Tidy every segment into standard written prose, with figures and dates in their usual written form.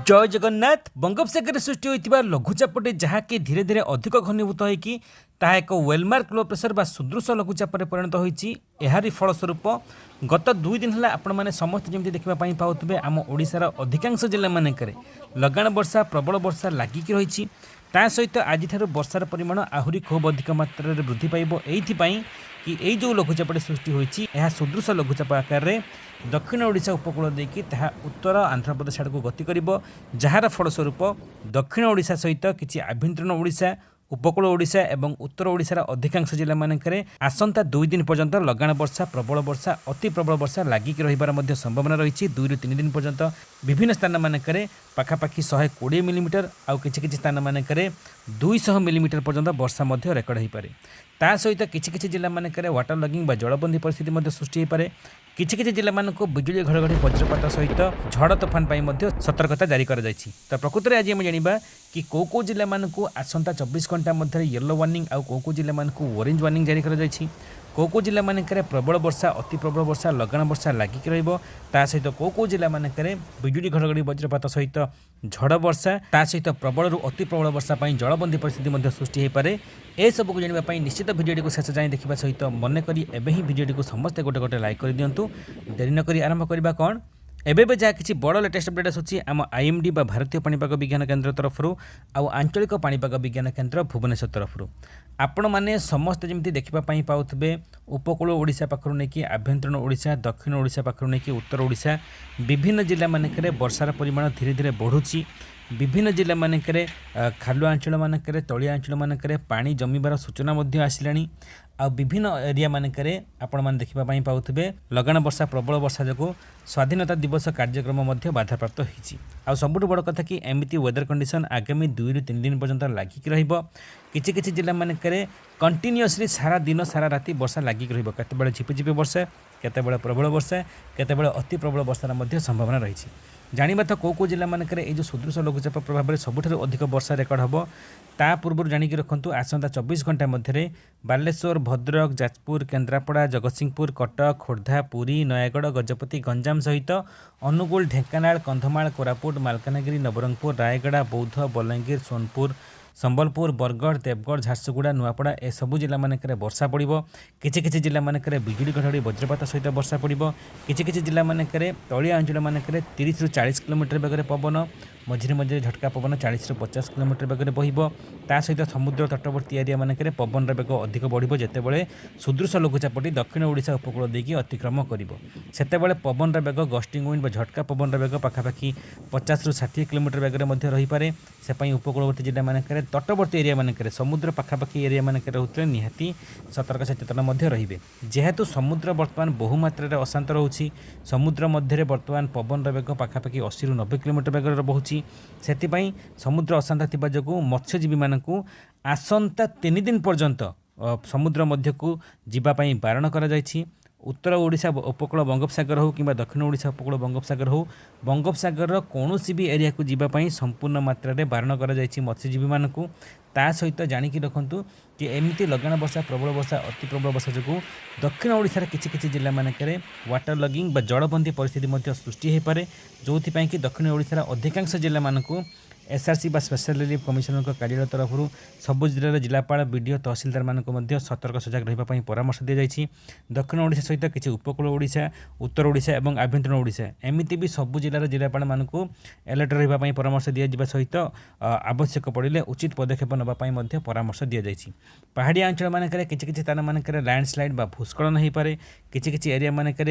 जय जगन्नाथ। बंगोपसागर सृष्टि होता लघुचापटे जहाँकि धीरे धीरे अधिक घनीभूत होगी ताहा एक वेलमार्क लो प्रेसर बा सुदृश लघुचाप परिणत होती। एहारी फलस्वरूप गत 2 दिन है आपण मैंने समस्त जमी देखा पाते आम ओडिशार अधिकांश जिला मानक लगाण वर्षा प्रबल वर्षा लगिक रही। ता सहित आज वर्षार परिमाण आहरी खूब अधिक मात्रा वृद्धि पाइब एइथिपाई कि यही जो लघुचापटे सृष्टि होती यह सुदृश लघुचाप आकार में दक्षिण ओडिशा उपकूल देकी ताहा उत्तर आंध्र प्रदेश आड़ को गति करिब, जार फलस्वरूप दक्षिण ओडिशा सहित किछि आभ्यंतरीण ओडिशा उपकूल ओडिशा एवं उत्तर ओडिशार अधिकांश जिला मानकरे आसंता 2 दिन पर्यंत लगाण वर्षा प्रबल वर्षा अति प्रबल वर्षा लागिक रहिबार मध्ये संभावना रही। 2 ରୁ 3 दिन पर्यंत विभिन्न स्थान मानकरे पाखापाखि 120 मिलीमीटर आउ किछि किछि स्थान मानकरे 200 मिलीमीटर पर्यंत वर्षा मध्ये रेकर्ड हो पारे। ता सहित किछि किछि जिला मानकरे वाटर लगिंग बा जलबंदी परिस्थिति मध्ये सृष्टि हो पारे। किछि किछि जिला मानक बिजुली घड़घड़ी वज्रपात सहित झड़ तोफान पाई मध्ये सतर्कता जारी कर जायछि। तो प्रकृत में आज आम जानिबा कि को जिला मानक आसंता 24 घंटा मध्य येलो वार्निंग आउ को जिला मानक ऑरेंज वार्निंग जारी कर जायछि। को जिला मानकरे प्रबल वर्षा अति प्रबल वर्षा लगाण वर्षा लागिक रहिबो। ता सहित को जिला मानकरे बिजुली घड़घड़ी वज्रपात सहित झड़ वर्षा ता सहित प्रबल अति प्रबल वर्षा पाई जलबंदी परिस्थिति मध्ये सृष्टि हो पारे। ए सबको जानिबा पाई निश्चित भिडियो को शेष जाए देखा सहित मन करी एबे ही भिडियो को समस्ते गोटे गोटे लाइक कर दिंतु। देरी न करी आरंभ करबा कोन एबे जहाँ किसी बड़ लेटेस्ट अपडेट आसूँ आम आईएमडी बा भारतीय पाणीपाग विज्ञान केन्द्र तरफ आउ आंचलिक पाणीपाग विज्ञान केन्द्र भुवनेश्वर तरफ आपण मैंने समस्त जमी देखापी पाथे उपकूल ओडिशा पाखर नहीं आभ्यंतरीण ओडिशा दक्षिण ओडिशा पाखर नहीं उत्तर ओडिशा विभिन्न जिला मानक वर्षार परिमाण धीरे धीरे बढ़ुची। विभिन्न जिला मानक खालुआ अंचल मानक तलिया अंचल मानक पानी जमीबार सूचना आसला। आ विभिन्न एरिया मानक आपण मैंने देखापी पाथे लगाण वर्षा प्रबल वर्षा जो स्वाधीनता दिवस कार्यक्रम बाधाप्राप्त होती। आ सबुठ बड़ कथा कि एमती वेदर कंडीशन आगामी 2 ରୁ 3 दिन पर्यंत लागिक रहिबो। किछि किछि जिला मानक कंटिन्यूअसली सारा दिन सारा राति वर्षा लागिक रहिबो। केतेबेले झिपिझिपि वर्षा केतेबेले प्रबल वर्षा केतेबेले अति प्रबल वर्षार मध्य संभावना रही। जानिबा तो को जिला मानक जो सुदृश लघुचाप प्रभाव में सबुठ अधिक वर्षा रेकर्ड हम ता पूर्व जानिक रखु आसंता 24 घंटा मध्य बालेश्वर भद्रक जाजपुर केन्द्रापड़ा जगतसिंहपुर कटक खोर्धा पुरी नयागढ़ गजपति गंजाम सहित अनुगुल ढेंकानाल कंधमाल कोरापुट मालकानगिरी नवरंगपुर रायगड़ा बौद्ध बलांगीर सोनपुर संबलपुर बरगढ़ देवगढ़ झारसुगुड़ा नुआपड़ा ए सबु जिला मानक वर्षा पड़ो। किछि किछि जिला मानक बिजुली घड़घड़ी वज्रपात सहित वर्षा पड़ो। किछि किछि जिला मानक तलिया अंचल मानक 30 ରୁ 40 किलोमीटर बेगर पवन मझिरे मझिरे झटका पवन 40 ରୁ 50 किलोमीटर बेगर बहिबो। ता सहित समुद्र तटवर्ती एरिया मानक पवन बेग अधिक बढ़िबो। जेतेबेले सुदृश लघुचापटी दक्षिण ओडिशा उपकूल देकी अतिक्रम करिबो सेतेबेले पवन बेग गस्टिंग विंड झटका पवन बेग पाखापाखि 50 ରୁ 60 किलोमीटर बेगर मध्य रही पारे। से पई उपकूलवर्ती जिला मानक तटवर्ती एरिया मानक समुद्र पाखापाखि एरिया मानक रोते निहाती सतर्क सचेतन मध्य रहिबे। जेहेतु समुद्र बर्तमान बहुमात्रा अशांत रोची समुद्र मध्य बर्तमान पवन बेग पाखापाखि 80 ରୁ 90 किलोमीटर बेगर रोची। सेतिपाई समुद्र अशांत थिबा जोगु मत्स्यजीवी मानकु आसंता 3 दिन पर्यंत समुद्र मध्य को जीवाई बारण करा जायछि। उत्तर ओडिशा उपकूल बंगोपसागर हो कि दक्षिण ओडिशा उपकूल बंगोपसागर हो बंगोपसागर कौन भी एरिया को जीवाई संपूर्ण मात्रा रे बारण करा जायछि मत्स्यजीवी मानकु। ता सहित जानिकी रखु कि एमती लगाण वर्षा प्रबल वर्षा अति प्रबल वर्षा जो दक्षिण ओडिशार किछि किछि जिला मानक वाटर लगिंग बा जलबंदी परिस्थिति सृष्टि हो पारे। जो कि दक्षिण ओडिशार अधिकांश जिला मानकु एसआरसी बा स्पेशल रिलीफ कमिशनर कार्यालय तरफ सबु जिले जिलापाल बीडीओ तहसिलदार मानक सतर्क सजग रही परामर्श दी जाइछि। दक्षिण ओडिशा सहित किछि उपकूल ओडिशा उत्तर ओडिशा और आभ्यंतरीण ओडिशा एमती भी सबु जिलार जिलापाल मानक अलर्ट रही परामर्श दिया सहित आवश्यक पड़े उचित पदक्षेप नापी परामर्श दी जाइछि। पहाड़िया अंचल मानक किछि किछि स्थान मानक लैंडस्लाइड बा भूस्खलन हो पारे। किछि किछि एरिया मानक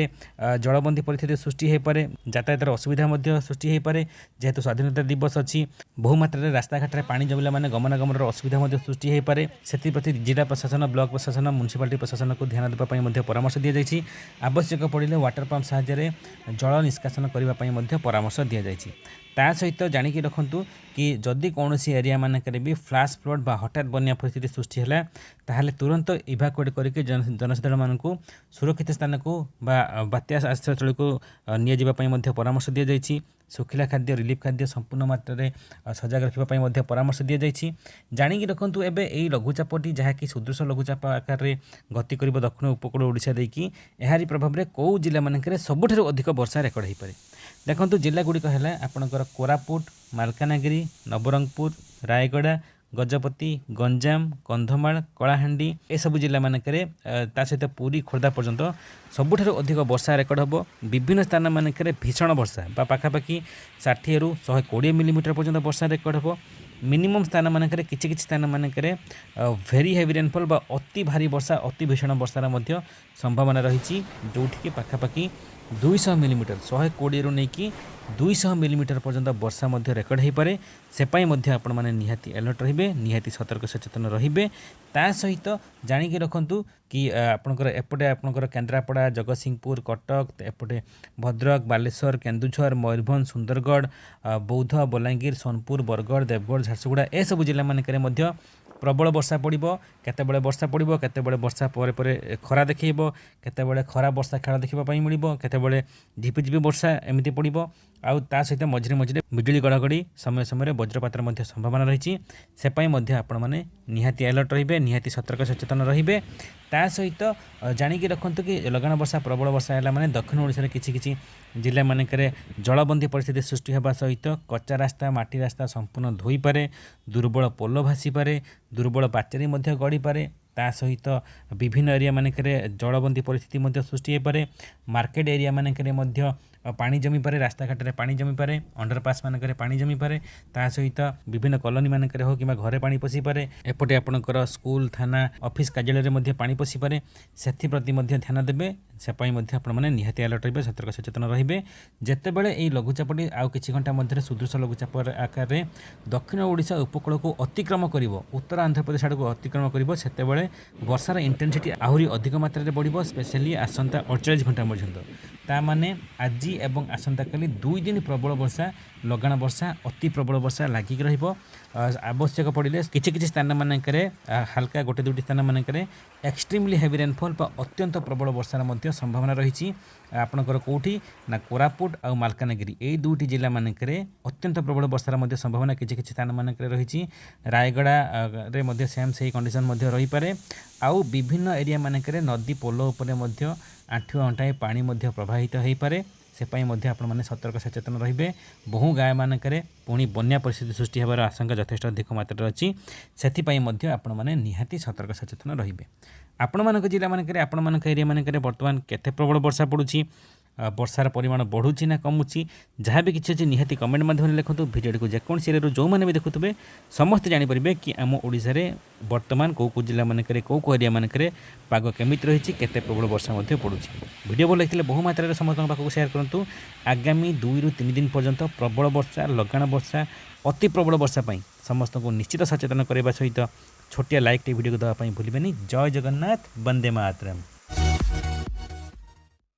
जलबंदी परिस्थिति सृष्टि हो पारे। यातायात असुविधा सृष्टि हो पारे। जेहेतु स्वाधीनता दिवस अच्छी बहुमात्रा रास्ताघाट में पानी जमिला माने गमनागमन असुविधा सृष्टि हो पारे। से जिला प्रशासन ब्लॉक प्रशासन म्युनिसिपालिटी प्रशासन को ध्यान देवाई परामर्श दी जाइछि। आवश्यक पड़े वाटर पंप साहाय्य जल निष्कासन करने परामर्श दी जाइछि। ता सहित जानिकी रखु कि जदि कौन एरिया मानक भी फ्लाश फ्लड बा हठात बन्या परिस्थिति सृष्टि है ताहले तुरंत इभाकुएट करके जनसाधारण मानक सुरक्षित स्थान को बात्या आश्रयस्थल को नियाजिबाई परामर्श दी जाइछि। सुखिला खाद्य रिलीफ खाद्य संपूर्ण मात्रा सजग रखापी परामर्श दी जाइछि। जानिकी रखु एबे एई लघुचापटी जहाँकि सुदृश लघुचाप आकार में गति कर दक्षिण उपकूल ओडिशा देकी एहारी प्रभाव में कौ जिला मानक सबुठ अधिक वर्षा रेकर्ड हो पारे। देखो जिला गुड़िक है आपणकर कोरापुट, मालकानगिरी, नवरंगपुर, रायगड़ा, गजपति, गंजाम, कंधमाल, कलाहांडी ए सब जिला मानकरे ता सहित पुरी खोर्धा पर्यंत सबुठ अधिक वर्षा रेकर्ड हम। विभिन्न स्थान मानकरे भीषण वर्षा बा पाखापाखि 60 रु 120 मिलीमीटर पर्यंत वर्षा रेकर्ड हम। मिनिमम स्थान मानकरे किछि स्थान मानकरे भेरी हेवी रेनफॉल बा अति भारी वर्षा अति भीषण वर्षार मध्य संभावना रही, जोठिक पाखापाखि 200 मिलीमीटर 120 रु नहीं 200 मिलीमीटर पर्यंत वर्षा मध्य रेकर्ड हो पारे। सेपाई मध्य आपण माने निहाती अलर्ट रहिबे, निहाती सतर्क सचेतन रहिबे। ता सहित जानिके रखंतु कि आपणकर एपटे आपणकर केन्द्रापड़ा, जगतसिंहपुर, कटक, एपटे भद्रक, बालेश्वर, केन्दुझर, मयूरभंज, सुंदरगढ़, बौद्ध, बलांगीर, सोनपुर, बरगढ़, देवगढ़, झारसुगुड़ा ए सब जिला मानकरे मध्य प्रबल वर्षा पड़ो, केतेबेले वर्षा पड़ो, केतेबेले वर्षा पर खरा देखब, केतेबेले खरा वर्षा खेल देखापी मिल, केतेबेले झिपिझिपि वर्षा एमती पड़ो। आउ ता सहित मझिरे मझिरे बिजुली घड़घड़ी समय समय वज्रपातर मध्य संभावना रही। सेपाई मध्य आपण माने निहाती अलर्ट रहिबे, निहाती सतर्क सचेतन रहिबे। ता सहित जानिके रखंतु कि लगाण वर्षा प्रबल वर्षा है माने दक्षिण ओडिशा रे किछि जिला मानकरे जलबंदी परिस्थिति सृष्टि होगा सहित कच्चा रास्ता, माटी रास्ता संपूर्ण धोई पारे, दुर्बल पोल भासी पारे, दुर्बल पाचेरी मध्य गड़ी पारे। ता सहित विभिन्न एरिया मानकरे जलबंदी परिस्थिति मध्य सृष्टि हो पारे। मार्केट एरिया मानकरे मध्य पानी जमी पारे, रास्ता घाट रे पानी जमी पारे, अंडरपास मानकरे पानी जमी पारे। ता सहित विभिन्न कॉलोनी मानकरे हो किबा घरे पानी पसी पारे। एपटे आपणकर स्कूल, थाना, ऑफिस कार्यालय रे मध्य पानी पसी पारे। सेथि प्रति मध्य ध्यान देबे। सेपाई मध्य आपण माने निहाती अलर्ट रहिबे, सतर्क सचेतन रहिबे। जेतेबेले एई लघुचापटी आउ किछि घंटा मध्य सुदृश लघुचाप आकार रे दक्षिण ओडिशा उपकूल को अतिक्रम करिवो, उत्तर आंध्र प्रदेश आड़ को अतिक्रम करिवो, सेतेबेले वर्षार इंटेंसिटी आहुरी अधिक मात्रा रे बढ़िबो, स्पेशली आसंता 48 घंटा पर्यंत। ता माने आज एवं आसंता काली 2 दिन प्रबल वर्षा, लगाण वर्षा, अति प्रबल वर्षा लागिक रहिबो। आवश्यक पड़िले किछि स्थान मानकरे हल्का गोटे दुटी स्थान मानकरे एक्सट्रीमली हेवी रेनफॉल बा अत्यंत प्रबल वर्षार मध्य संभावना रही। आपणकर कोठी ना कोरापुट आ मालकानगिरी ए दुटी जिला मानकरे अत्यंत प्रबल वर्षार मध्य संभावना किछि स्थान मानकरे रही। रायगड़ा रे मध्य सेम सही कंडीशन मध्य रही पारे। आउ विभिन्न एरिया मानकरे नदी पोल उपरे मध्य आंठु अंटाए पानी मध्य प्रवाहित हो पारे। सेपाई मध्य आपण माने सतर्क सचेतन रहिबे। बहु गाय मानकरे पुणी बन्या परिस्थिति सृष्टि होबार आशंका यथेष्ट अधिक मात्रा अच्छी, सेथिपाई मध्य आपण माने निहाती सतर्क सचेतन रहिबे। आपण मानक जिला मानकरे आपण मानक एरिया मानकरे वर्तमान केते प्रबल वर्षा पड़ुछि, वर्षार परिमाण बढ़ुछि ना कमुछि, जहाँ भी किसी अच्छी निहाती कमेंट माध्यम लिखतु। भिडियो को जेकोसी एरिया जो मैंने भी देखुए समस्ते जानीपर कि आम ओडिशा रे वर्तमान कौ जिला मानकरे कौ एरिया मानकरे पाग केमिति रही, केते प्रबल वर्षा पड़ुछि। भिडियो भल लगे बहु मात्रा समस्त पाखक शेयर करूँ। आगामी 2 ରୁ 3 दिन पर्यंत प्रबल वर्षा, लगाण वर्षा, अति प्रबल वर्षा पाई समस्त को निश्चित सचेतन करने सहित छोटिया लाइक टे वीडियो को देवाई भूलें। जय जगन्नाथ, वंदे मातरम।